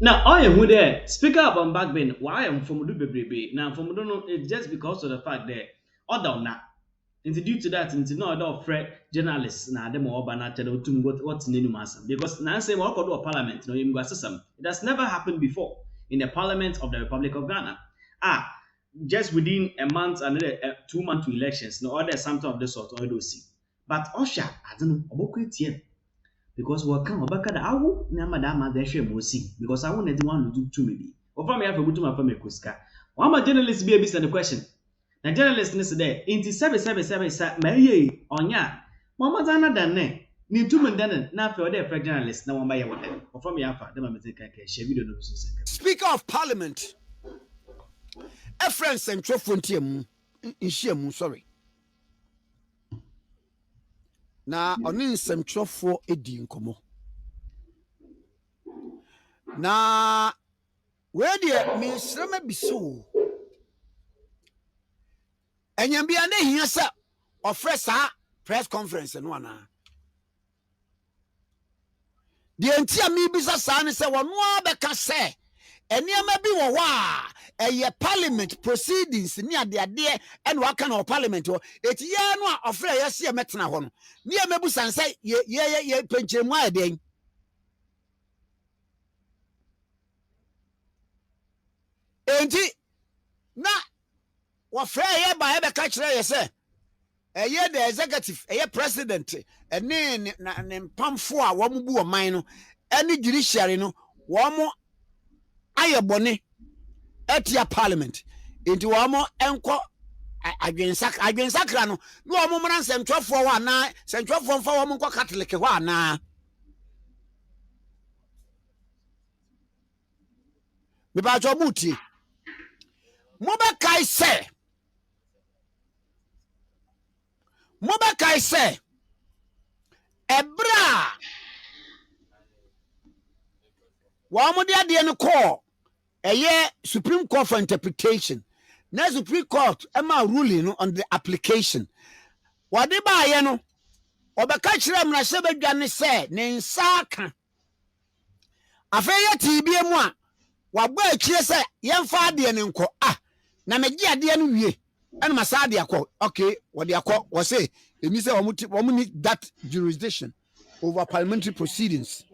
Now, I am who there. Speak up on Bagbin. Why I am from Dubebrebe. Now, from don't know it's just because of the fact that other na. Into due to that, into no other friend journalists na them or banana to what's in masam. Because now say what do a parliament, no you system. It has never happened before in the parliament of the Republic of Ghana. Just within a month and 2 month to elections, no other something of the sort or do see. But Osha, I don't know, about because we can obaka da awo na madama da hwe mo si because I want the one to me o fa me afa gutu ma fa me kuska one ma journalist be a the question na journalist ni se there inti 777 sa ma ye onya mo ma zana dan ne ni tumu dan na fa o dey frag journalist na won ba ye wo den o fa me afa da ma me take ka share video no so se Speaker of Parliament a friend central frontier mu nhia sorry na oni nsɛmtwerɛfoɔ edi nkomo na we de me srema biso enyambia na hia sɛ ɔfrɛ saa press conference no ana de ntia mi bisa saa ne sɛ wɔno abɛka sɛ eniama bi wɔ hɔ a ɛyɛ parliament proceedings ni ade ɛna waka na parliament hɔ eti yɛ no a ɔfrɛ yɛ se metena hɔ no ni emebu san sɛ ye penkyeremu a ɛden enti na wɔfrɛ yɛ ba yɛ bɛka kyerɛ yɛ sɛ ɛyɛ the executive ɛyɛ president ɛne ne mpamfo a wɔn bu ɔman no ɛne judiciary no wɔn ayɛ bɔne etia parliament enti wɔn enko adwensakra no na wɔn mmara nsɛmtwerɛfoɔ hɔ ana nsɛmtwerɛfoɔ mfa wɔn nkɔ catholic hɔ ana me ba jo muti mo ba kai sɛ ebra wɔn de ade no kɔ ɛyɛ Supreme Court for interpretation na Supreme Court ema ruling on the application wɔde ba ayɛ no ɔbɛka kyerɛ mra sɛ badwa ne sɛ ne nsa ka afei yɛ tibie mu a wabɔ akyire sɛ yɛmfa ade ne nkɔ na megye ade no wie ɛna masa ade akɔ okay wɔde akɔ wɔ sɛ emi sɛ wɔn need that jurisdiction over parliamentary proceedings.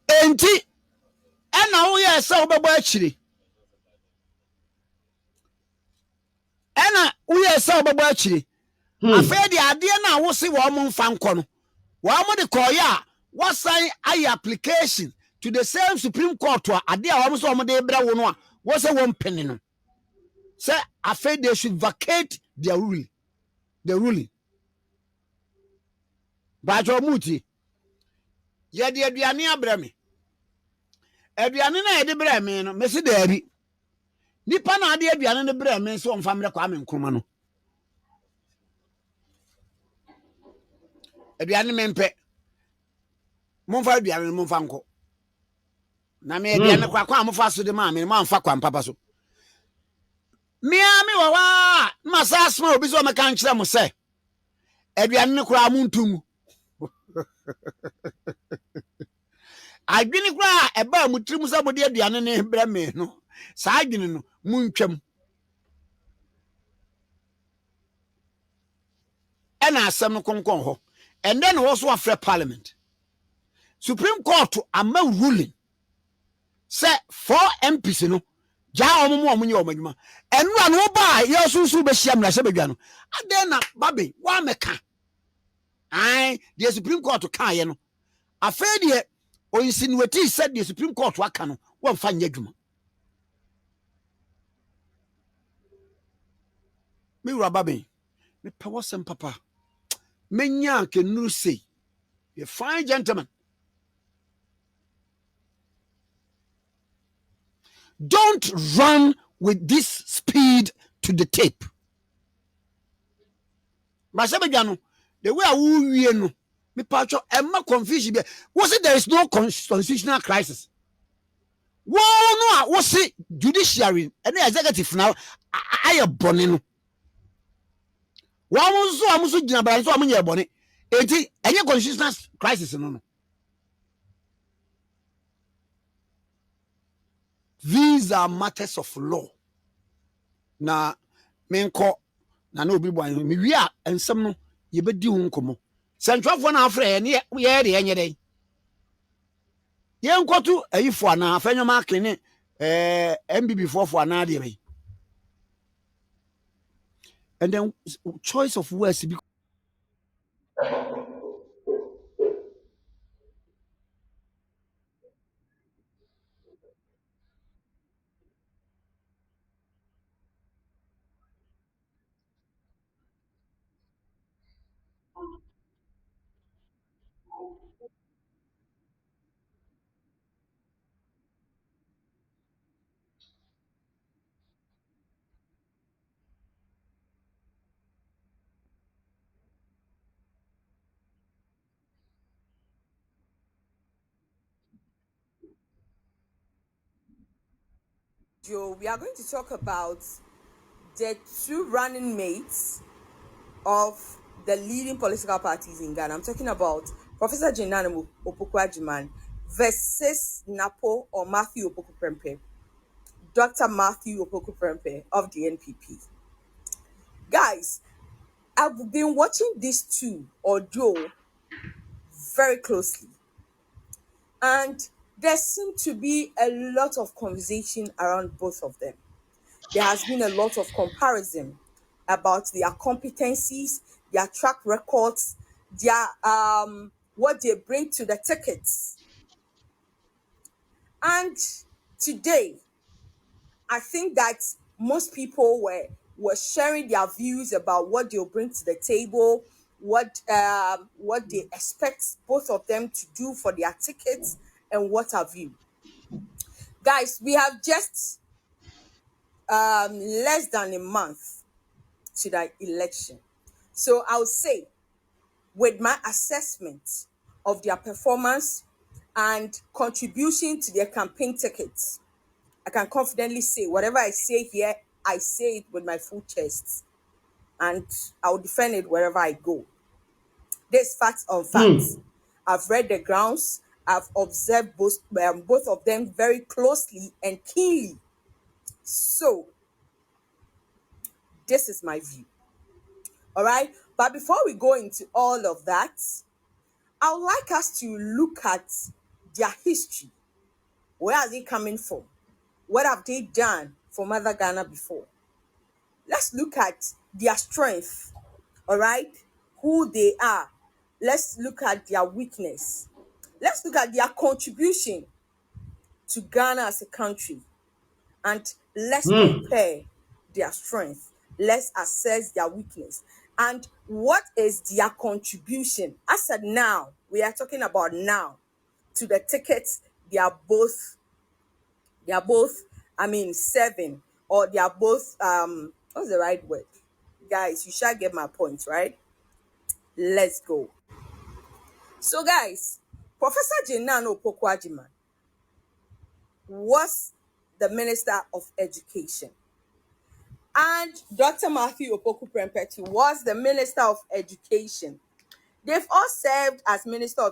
Enti ena wo ye se obebo akire afedi ade na wo se wo mo mfa nkɔ no wo mo de koya wo sign ayi application to the same Supreme Court a ade a wo so wo de bra wo no a wo se wo mpene no say afedi they should vacate their ruling ba jo muti ye de aduane abra me aduane na yede bra me no mesi daabi nipa na ade aduane ne bra me so omfa mre kwa me nkroma no aduane me mpe momfa aduane momfa nko na me aduane kwa momfa so de ma me momfa kwa mpapa so me wawa masa asma obi so me kan kyerɛ mo sɛ aduane ne kura muntum adwini kura eba mutrim sa bodi aduane ne bra me no saa adwini no muntwam ena asem no konkon ho and then also after parliament Supreme Court ama ruling say 4 MPs no ja omunye omadwuma enura no ba ye sunsu be hia mra se badwa no aden na babe wa meka the Supreme Court kan ye no afei de o insinuate said the Supreme Court waka no won fa nya dwuma me wura babe me power sem papa menya kenuru say a fine gentleman. Don't run with this speed to the tape. Masabejano, the way I will no, me patcho, I'm not confused. Was it there is no constitutional crisis? Whoa, no, was it judiciary and the executive now? ayɛ bɔne no wɔn nso a wɔn nso gyina bara nso a wɔn nyɛ bɔne eti ɛnyɛ constitutional crisis no. These are matters of law. Na menkɔ na obi bɔ anyi mewie a nsɛm no yɛbɛdi ho nkɔmmɔ. Sɛ ntwerɛfoɔ no afrɛ yɛ ne yɛyɛ de yɛnyɛ dɛn yɛnkɔto ayifo anaa afɛnyɔma ake ne MBB foɔ anaa deɛ bɛyi. And then choice of words bi. Joe, we are going to talk about the two running mates of the leading political parties in Ghana. I'm talking about Professor Jenana Opoku versus Napo or Matthew Opoku Prempeh, Dr. Matthew Opoku Prempeh of the NPP. Guys, I've been watching these two or Joe very closely, and there seemed to be a lot of conversation around both of them. There has been a lot of comparison about their competencies, their track records, their what they bring to the tickets. And today, I think that most people were sharing their views about what they'll bring to the table, what they expect both of them to do for their tickets, and what have you. Guys, we have just less than a month to the election. So I'll say, with my assessment of their performance and contribution to their campaign tickets, I can confidently say whatever I say here, I say it with my full chest, and I'll defend it wherever I go. There's facts on facts. I've read the grounds. I've observed both of them very closely and keenly. So, this is my view. All right? But before we go into all of that, I would like us to look at their history. Where are they coming from? What have they done for Mother Ghana before? Let's look at their strength, all right? Who they are. Let's look at their weakness. Let's look at their contribution to Ghana as a country. And let's compare their strength. Let's assess their weakness. And what is their contribution? As said now, we are talking about now, to the tickets they are both serving, or they are both what's the right word? Guys, you shall get my point, right? Let's go. So guys, Professor Jenana Opoku was the Minister of Education, and Dr. Matthew Opoku Prempeh was the Minister of Education. They've all served as Ministers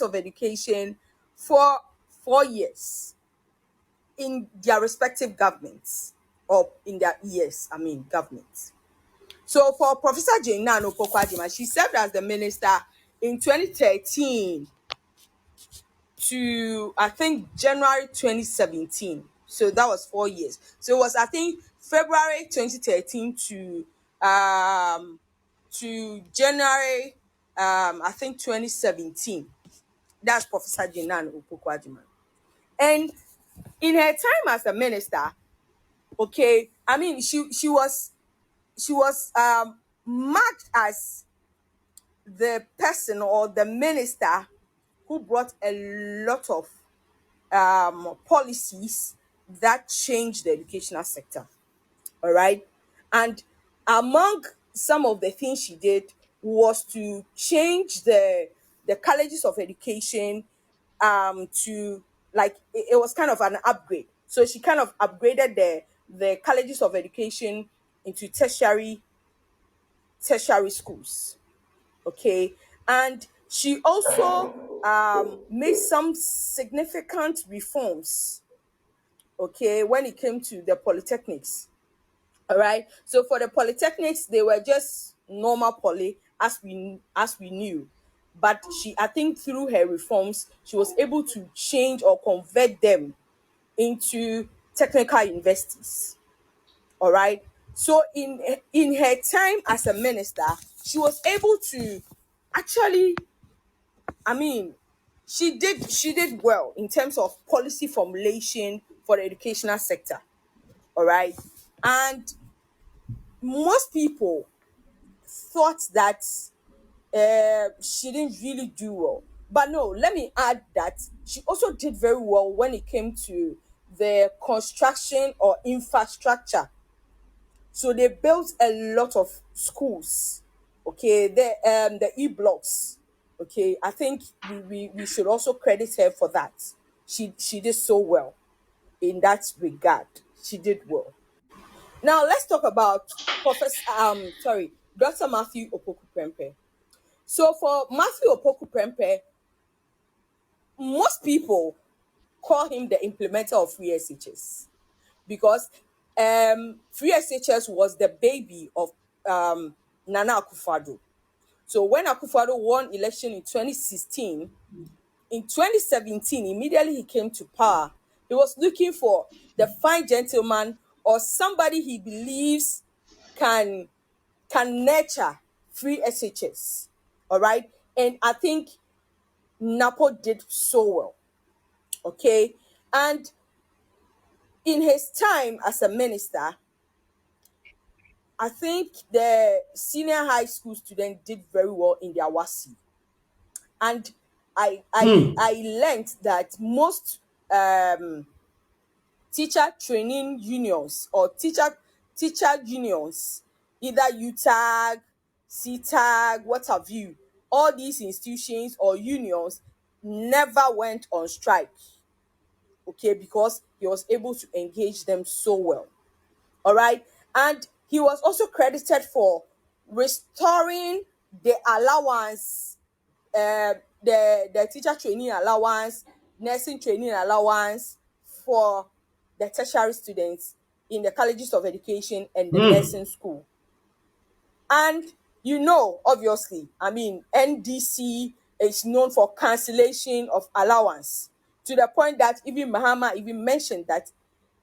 of Education for 4 years in their respective governments, or in their governments. So for Professor Jenana Opoku, she served as the minister in 2013 to, I think, January 2017. So that was 4 years. So it was, I think, February 2013 to January I think 2017. That's Professor Jenana Opoku. And in her time as a minister, okay, I mean, she was marked as the person or the minister who brought a lot of policies that changed the educational sector. All right. And among some of the things she did was to change the colleges of education to, like, it was kind of an upgrade. So she kind of upgraded the colleges of education into tertiary schools. Okay, and she also made some significant reforms. Okay, when it came to the polytechnics. All right. So for the polytechnics, they were just normal poly as we knew. But I think through her reforms, she was able to change or convert them into technical universities. All right. So in her time as a minister, she was able to actually, I mean, she did well in terms of policy formulation for the educational sector. All right. And most people thought that she didn't really do well. But no, let me add that she also did very well when it came to the construction or infrastructure. So they built a lot of schools. Okay, the e-blocks. Okay, I think we should also credit her for that. She did so well in that regard. She did well. Now let's talk about Dr. Matthew Opoku Prempeh. So for Matthew Opoku Prempeh, most people call him the implementer of free SHS because free SHS was the baby of Nana Akufo-Addo. So when Akufo-Addo won election in 2016, in 2017, immediately he came to power, he was looking for the fine gentleman or somebody he believes can nurture free SHS. All right. And I think Napo did so well. Okay. And in his time as a minister, I think the senior high school students did very well in their WASI. And I learned that most teacher training unions or teacher unions, either UTAG, CTAG, what have you, all these institutions or unions never went on strike. Okay, because he was able to engage them so well. All right. And he was also credited for restoring the allowance, the teacher training allowance, nursing training allowance for the tertiary students in the colleges of education and the nursing school. And obviously, NDC is known for cancellation of allowance to the point that even Mahama even mentioned that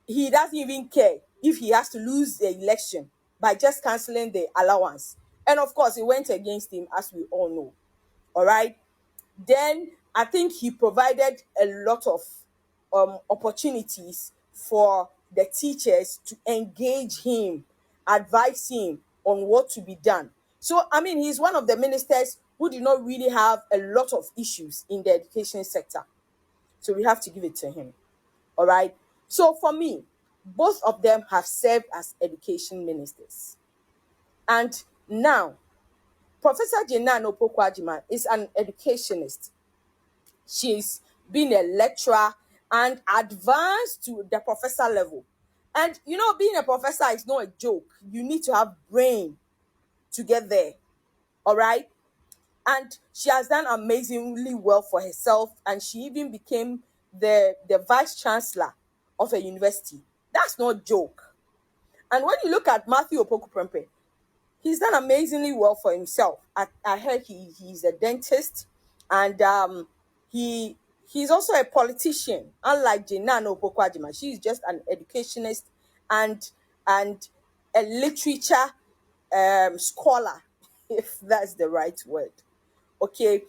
he doesn't even care if he has to lose the election by just canceling the allowance. And of course, it went against him, as we all know. All right. Then I think he provided a lot of opportunities for the teachers to engage him, advise him on what to be done. So, he's one of the ministers who did not really have a lot of issues in the education sector. So we have to give it to him. All right. So for me, both of them have served as education ministers. And now, Professor Jenan Opoku is an educationist. She's been a lecturer and advanced to the professor level. And being a professor is not a joke. You need to have brain to get there. All right. And she has done amazingly well for herself. And she even became the vice chancellor of a university. That's not a joke. And when you look at Matthew Opoku Prempeh, he's done amazingly well for himself. I heard he's a dentist, and he's also a politician. Unlike Jenan Opoku Agyeman, she's just an educationist and a literature scholar, if that's the right word. Okay.